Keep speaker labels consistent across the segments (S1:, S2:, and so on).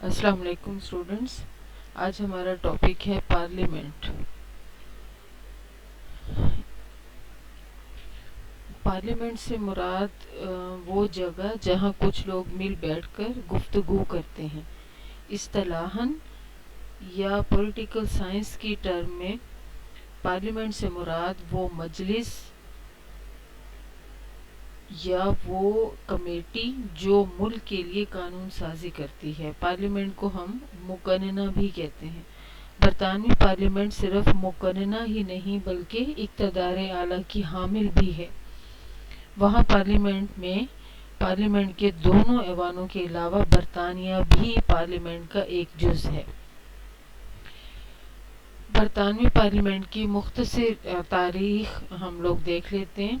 S1: السلام علیکم اسٹوڈنٹس، آج ہمارا ٹاپک ہے پارلیمنٹ۔ پارلیمنٹ سے مراد وہ جگہ جہاں کچھ لوگ مل بیٹھ کر گفتگو کرتے ہیں۔ اصطلاحاً یا پولیٹیکل سائنس کی ٹرم میں پارلیمنٹ سے مراد وہ مجلس یا وہ کمیٹی جو ملک کے لیے قانون سازی کرتی ہے۔ پارلیمنٹ کو ہم مقننہ بھی کہتے ہیں۔ برطانوی پارلیمنٹ صرف مقننہ ہی نہیں بلکہ اقتدار اعلیٰ کی حامل بھی ہے۔ وہاں پارلیمنٹ کے دونوں ایوانوں کے علاوہ برطانیہ بھی پارلیمنٹ کا ایک جز ہے۔ برطانوی پارلیمنٹ کی مختصر تاریخ ہم لوگ دیکھ لیتے ہیں۔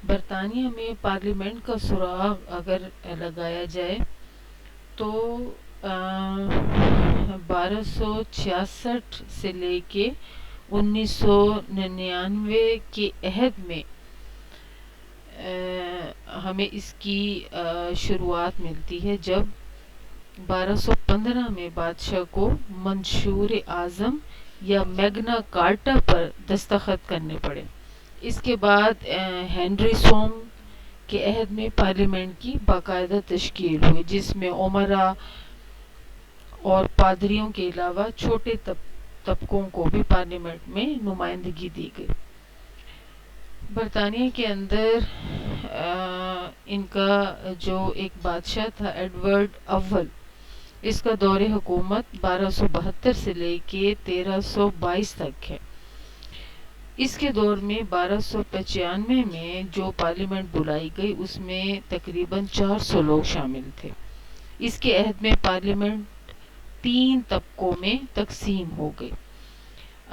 S1: برطانیہ میں پارلیمنٹ کا سراغ اگر لگایا جائے تو 1266 سے لے کے 1999 کے عہد میں ہمیں اس کی شروعات ملتی ہے، جب 1215 میں بادشاہ کو منشور اعظم یا میگنا کارٹا پر دستخط کرنے پڑے۔ اس کے بعد ہنری سوم کے عہد میں پارلیمنٹ کی باقاعدہ تشکیل ہوئی، جس میں امراء اور پادریوں کے علاوہ چھوٹے طبقوں کو بھی پارلیمنٹ میں نمائندگی دی گئی۔ برطانیہ کے اندر ان کا جو ایک بادشاہ تھا ایڈورڈ اول، اس کا دور حکومت 1272 سے لے کے 1322 تک ہے۔ اس کے دور میں 1295 میں جو پارلیمنٹ بلائی گئی اس میں تقریباً 400 لوگ شامل تھے۔ اس کے عہد میں پارلیمنٹ 3 طبقوں میں تقسیم ہو گئی۔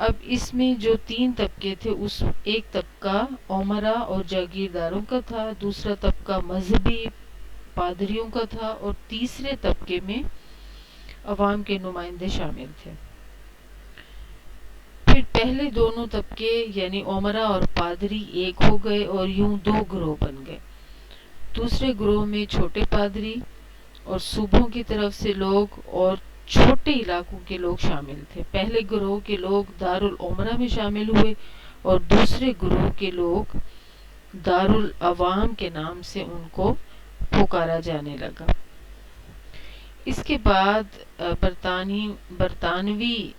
S1: اب اس میں جو 3 طبقے تھے، اس ایک طبقہ امراء اور جاگیرداروں کا تھا، دوسرا طبقہ مذہبی پادریوں کا تھا اور تیسرے طبقے میں عوام کے نمائندے شامل تھے۔ پھر پہلے دونوں طبقے یعنی امراء اور پادری ایک ہو گئے اور یوں 2 گروہ بن گئے۔ دوسرے گروہ میں چھوٹے پادری اور صوبوں کی طرف سے لوگ اور چھوٹے علاقوں کے لوگ شامل تھے۔ پہلے گروہ کے لوگ دارالامراء میں شامل ہوئے اور دوسرے گروہ کے لوگ دارالعوام کے نام سے ان کو پکارا جانے لگا۔ اس کے بعد برطانوی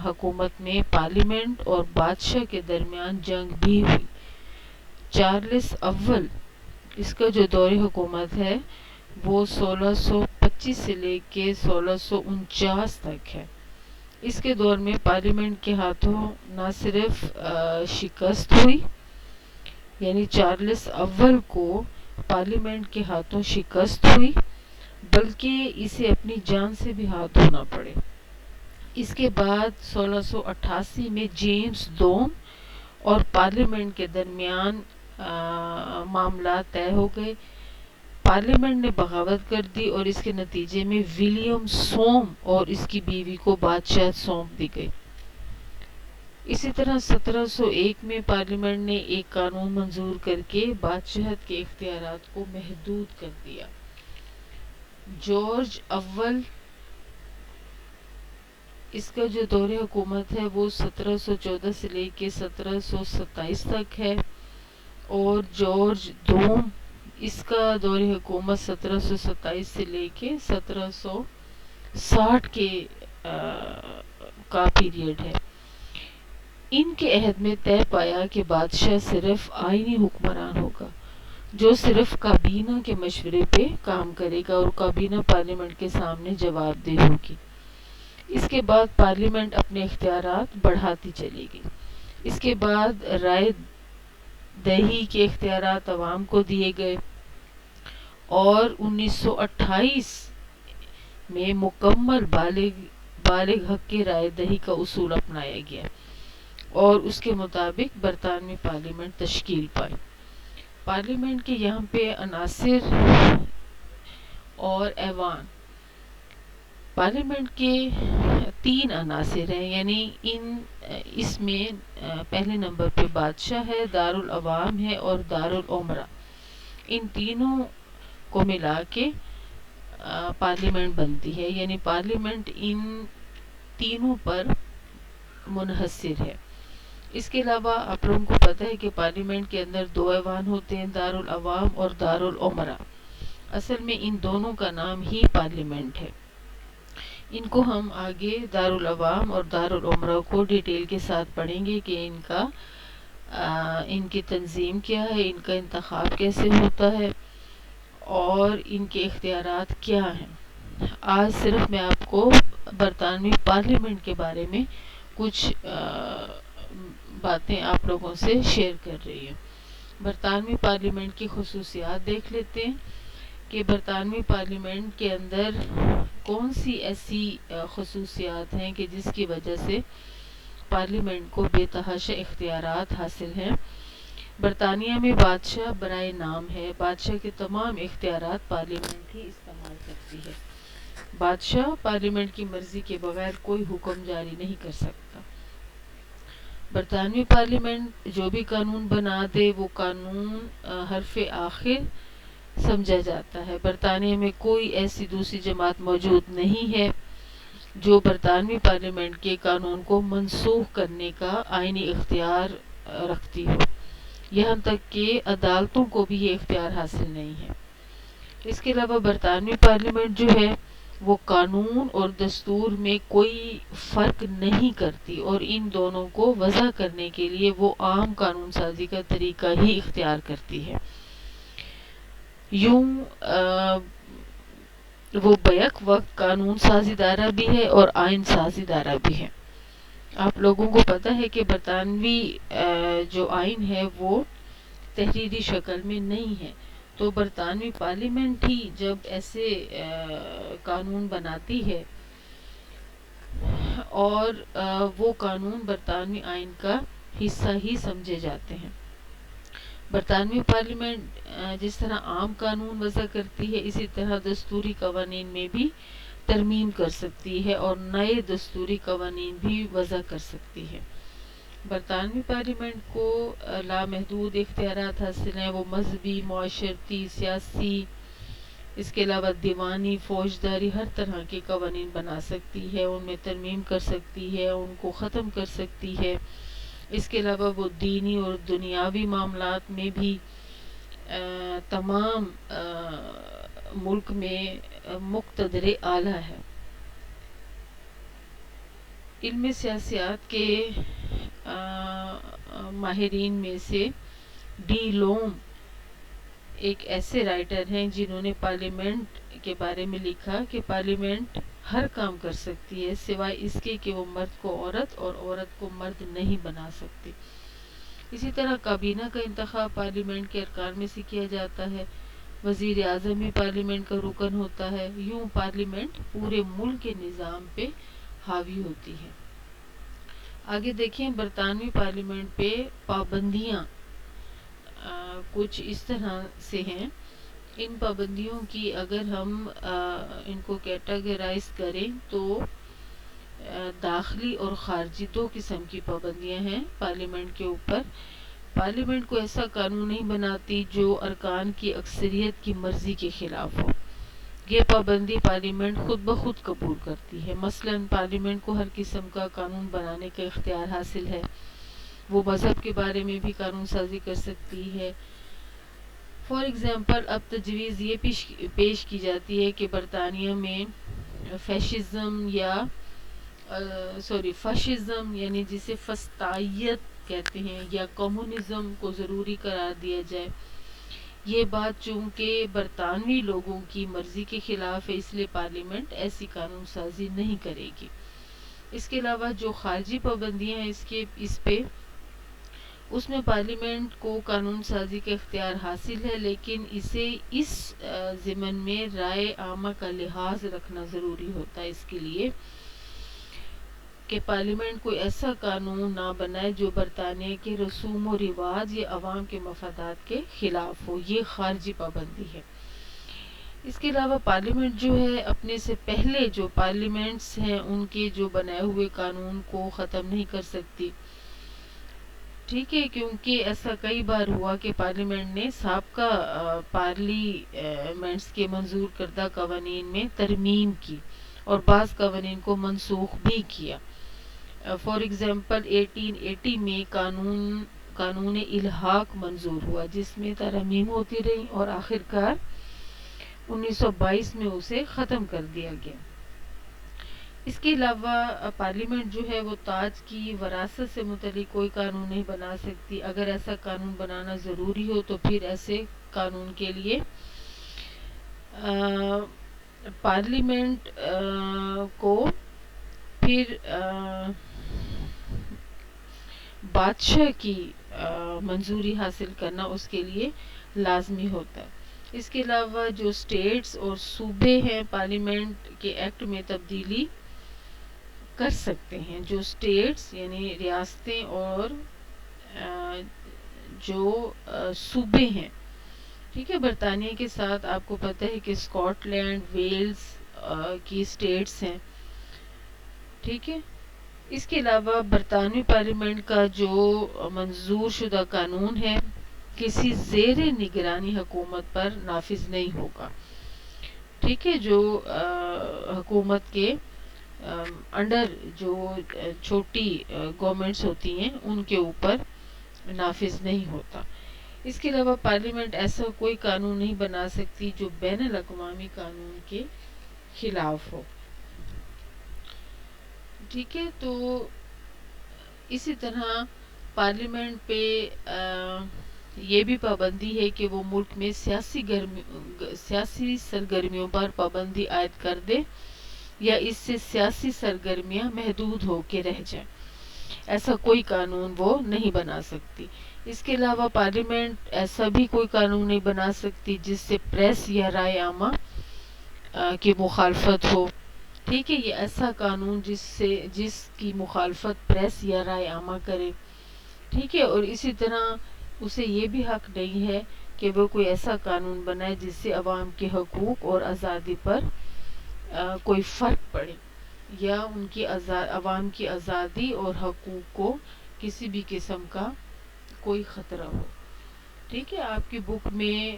S1: حکومت میں پارلیمنٹ اور بادشاہ کے درمیان جنگ بھی ہوئی۔ چارلس اول، اس کا جو دور حکومت ہے وہ 1625 سے لے کے 1649 تک ہے۔ اس کے دور میں پارلیمنٹ کے ہاتھوں نہ صرف شکست ہوئی، یعنی چارلس اول کو پارلیمنٹ کے ہاتھوں شکست ہوئی، بلکہ اسے اپنی جان سے بھی ہاتھ دھونا پڑے۔ اس کے بعد 1688 میں جیمز دوم اور پارلیمنٹ کے درمیان معاملات طے ہو گئے۔ پارلیمنٹ نے بغاوت کر دی اور اس کے نتیجے میں ولیم سوم اور اس کی بیوی کو بادشاہت سونپ دی گئی۔ اسی طرح 1701 میں پارلیمنٹ نے ایک قانون منظور کر کے بادشاہت کے اختیارات کو محدود کر دیا۔ جارج اول، اس کا جو دور حکومت ہے وہ 1714 سے لے کے 1727 تک ہے، اور جارج دوم، اس کا دور حکومت 1727 سے لے کے 1760 کا پیریڈ ہے۔ ان کے عہد میں طے پایا کہ بادشاہ صرف آئینی حکمران ہوگا، جو صرف کابینہ کے مشورے پہ کام کرے گا اور کابینہ پارلیمنٹ کے سامنے جواب دہ ہوگی۔ اس کے بعد پارلیمنٹ اپنے اختیارات بڑھاتی چلی گئی۔ اس کے بعد رائے دہی کے اختیارات عوام کو دیے گئے اور 1928 میں مکمل بالغ حق کی رائے دہی کا اصول اپنایا گیا اور اس کے مطابق برطانوی پارلیمنٹ تشکیل پائی۔ پارلیمنٹ کے یہاں پہ عناصر اور ایوان، پارلیمنٹ کے 3 عناصر ہیں، یعنی اس میں پہلے نمبر پہ بادشاہ ہے، دارالعوام ہے اور دارالامراء۔ ان تینوں کو ملا کے پارلیمنٹ بنتی ہے، یعنی پارلیمنٹ ان تینوں پر منحصر ہے۔ اس کے علاوہ آپ لوگوں کو پتہ ہے کہ پارلیمنٹ کے اندر دو ایوان ہوتے ہیں، دارالعوام اور دارالعمرہ۔ اصل میں ان دونوں کا نام ہی پارلیمنٹ ہے۔ ان کو ہم آگے دارالعوام اور دارالعمرہ کو ڈیٹیل کے ساتھ پڑھیں گے کہ ان کی تنظیم کیا ہے، ان کا انتخاب کیسے ہوتا ہے اور ان کے اختیارات کیا ہیں۔ آج صرف میں آپ کو برطانوی پارلیمنٹ کے بارے میں کچھ باتیں آپ لوگوں سے شیئر کر رہی ہوں۔ برطانوی پارلیمنٹ کی خصوصیات دیکھ لیتے ہیں کہ برطانوی پارلیمنٹ کے اندر کون سی ایسی خصوصیات ہیں کہ جس کی وجہ سے پارلیمنٹ کو بے تحاشا اختیارات حاصل ہیں۔ برطانیہ میں بادشاہ برائے نام ہے، بادشاہ کے تمام اختیارات پارلیمنٹ ہی استعمال کرتی ہے۔ بادشاہ پارلیمنٹ کی مرضی کے بغیر کوئی حکم جاری نہیں کر سکتا۔ برطانوی پارلیمنٹ جو بھی قانون بنا دے وہ قانون حرف آخر سمجھا جاتا ہے۔ برطانیہ میں کوئی ایسی دوسری جماعت موجود نہیں ہے جو برطانوی پارلیمنٹ کے قانون کو منسوخ کرنے کا آئینی اختیار رکھتی ہو، یہاں تک کہ عدالتوں کو بھی یہ اختیار حاصل نہیں ہے۔ اس کے علاوہ برطانوی پارلیمنٹ جو ہے وہ قانون اور دستور میں کوئی فرق نہیں کرتی اور ان دونوں کو وضع کرنے کے لیے وہ عام قانون سازی کا طریقہ ہی اختیار کرتی ہے۔ یوں وہ بیک وقت قانون سازی دارہ بھی ہے اور آئین سازی دارہ بھی ہے۔ آپ لوگوں کو پتہ ہے کہ برطانوی جو آئین ہے وہ تحریری شکل میں نہیں ہے، تو برطانوی پارلیمنٹ ہی جب ایسے قانون بناتی ہے اور وہ قانون برطانوی آئین کا حصہ ہی سمجھے جاتے ہیں۔ برطانوی پارلیمنٹ جس طرح عام قانون وضع کرتی ہے، اسی طرح دستوری قوانین میں بھی ترمیم کر سکتی ہے اور نئے دستوری قوانین بھی وضع کر سکتی ہے۔ برطانوی پارلیمنٹ کو لامحدود اختیارات حاصل ہیں، وہ مذہبی، معاشرتی، سیاسی، اس کے علاوہ دیوانی، فوجداری، ہر طرح کے قوانین بنا سکتی ہے، ان میں ترمیم کر سکتی ہے، ان کو ختم کر سکتی ہے۔ اس کے علاوہ وہ دینی اور دنیاوی معاملات میں بھی تمام ملک میں مقتدر اعلیٰ ہے۔ علم سیاسیات کے ماہرین میں سے ڈی لوم ایک ایسے رائٹر ہیں جنہوں نے پارلیمنٹ کے بارے میں لکھا کہ پارلیمنٹ ہر کام کر سکتی ہے سوائے اس کے کہ وہ مرد کو عورت اور عورت کو مرد نہیں بنا سکتی۔ اسی طرح کابینہ کا انتخاب پارلیمنٹ کے ارکان میں سے کیا جاتا ہے، وزیر اعظم بھی پارلیمنٹ کا رکن ہوتا ہے۔ یوں پارلیمنٹ پورے ملک کے نظام پہ حاوی ہوتی ہے۔ آگے دیکھیں برطانوی پارلیمنٹ پہ پابندیاں کچھ اس طرح سے ہیں۔ ان پابندیوں کی اگر ہم ان کو کیٹاگرائز کریں تو داخلی اور خارجی دو قسم کی پابندیاں ہیں پارلیمنٹ کے اوپر۔ پارلیمنٹ کو ایسا قانون نہیں بناتی جو ارکان کی اکثریت کی مرضی کے خلاف ہو، یہ پابندی پارلیمنٹ خود بخود قبول کرتی ہے۔ مثلاً پارلیمنٹ کو ہر قسم کا قانون بنانے کا اختیار حاصل ہے، وہ مذہب کے بارے میں بھی قانون سازی کر سکتی ہے۔ فار ایگزامپل اب تجویز یہ پیش کی جاتی ہے کہ برطانیہ میں فاشزم یعنی جسے فسطائیت کہتے ہیں یا کمیونزم کو ضروری قرار دیا جائے۔ یہ بات چونکہ برطانوی لوگوں کی مرضی کے خلاف ہے، اس لیے پارلیمنٹ ایسی قانون سازی نہیں کرے گی۔ اس کے علاوہ جو خارجی پابندیاں ہیں اس پہ اس میں پارلیمنٹ کو قانون سازی کا اختیار حاصل ہے، لیکن اسے اس ضمن میں رائے عامہ کا لحاظ رکھنا ضروری ہوتا ہے، اس کے لیے کہ پارلیمنٹ کوئی ایسا قانون نہ بنائے جو برطانیہ کے رسوم و رواج یا عوام کے مفادات کے خلاف ہو، یہ خارجی پابندی ہے۔ اس کے علاوہ پارلیمنٹ جو ہے اپنے سے پہلے جو پارلیمنٹس ہیں ان کے جو بنائے ہوئے قانون کو ختم نہیں کر سکتی۔ ٹھیک ہے، کیونکہ ایسا کئی بار ہوا کہ پارلیمنٹ نے سابقہ پارلیمنٹس کے منظور کردہ قوانین میں ترمیم کی اور بعض قوانین کو منسوخ بھی کیا۔ فار ایگزامپل 1880 میں قانون الحاق منظور ہوا، جس میں ترامیم ہوتی رہی اور آخر کار 1922 میں اسے ختم کر دیا گیا۔ اس کے علاوہ پارلیمنٹ جو ہے وہ تاج کی وراثت سے متعلق کوئی قانون نہیں بنا سکتی۔ اگر ایسا قانون بنانا ضروری ہو تو پھر ایسے قانون کے لیے پارلیمنٹ کو پھر بادشاہ کی منظوری حاصل کرنا اس کے لیے لازمی ہوتا ہے۔ اس کے علاوہ جو اسٹیٹس اور صوبے ہیں پارلیمنٹ کے ایکٹ میں تبدیلی کر سکتے ہیں۔ جو اسٹیٹس یعنی ریاستیں اور جو صوبے ہیں، ٹھیک ہے، برطانیہ کے ساتھ آپ کو پتہ ہے کہ اسکاٹ لینڈ، ویلز کی اسٹیٹس ہیں، ٹھیک ہے۔ اس کے علاوہ برطانوی پارلیمنٹ کا جو منظور شدہ قانون ہے کسی زیر نگرانی حکومت پر نافذ نہیں ہوگا، ٹھیک ہے۔ جو حکومت کے انڈر جو چھوٹی گورنمنٹس ہوتی ہیں ان کے اوپر نافذ نہیں ہوتا۔ اس کے علاوہ پارلیمنٹ ایسا کوئی قانون نہیں بنا سکتی جو بین الاقوامی قانون کے خلاف ہو، ٹھیک ہے۔ تو اسی طرح پارلیمنٹ پہ یہ بھی پابندی ہے کہ وہ ملک میں سیاسی سرگرمیوں پر پابندی عائد کر دے یا اس سے سیاسی سرگرمیاں محدود ہو کے رہ جائیں، ایسا کوئی قانون وہ نہیں بنا سکتی۔ اس کے علاوہ پارلیمنٹ ایسا بھی کوئی قانون نہیں بنا سکتی جس سے پریس یا رائے عامہ کی مخالفت ہو، ٹھیک ہے۔ یہ ایسا قانون جس کی مخالفت پریس یا رائے عامہ کرے، ٹھیک ہے۔ اور اسی طرح اسے یہ بھی حق نہیں ہے کہ وہ کوئی ایسا قانون بنائے جس سے عوام کے حقوق اور آزادی پر کوئی فرق پڑے یا ان کی عوام کی آزادی اور حقوق کو کسی بھی قسم کا کوئی خطرہ ہو، ٹھیک ہے۔ آپ کی بک میں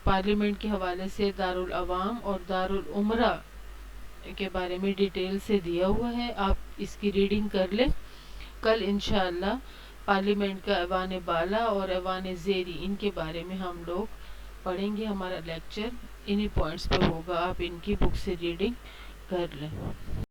S1: پارلیمنٹ کے حوالے سے دارالعوام اور دارالعمرہ کے بارے میں ڈیٹیل سے دیا ہوا ہے، آپ اس کی ریڈنگ کر لیں۔ کل انشاءاللہ پارلیمنٹ کا ایوان بالا اور ایوان زیری ان کے بارے میں ہم لوگ پڑھیں گے، ہمارا لیکچر انہی پوائنٹس پہ ہوگا، آپ ان کی بک سے ریڈنگ کر لیں۔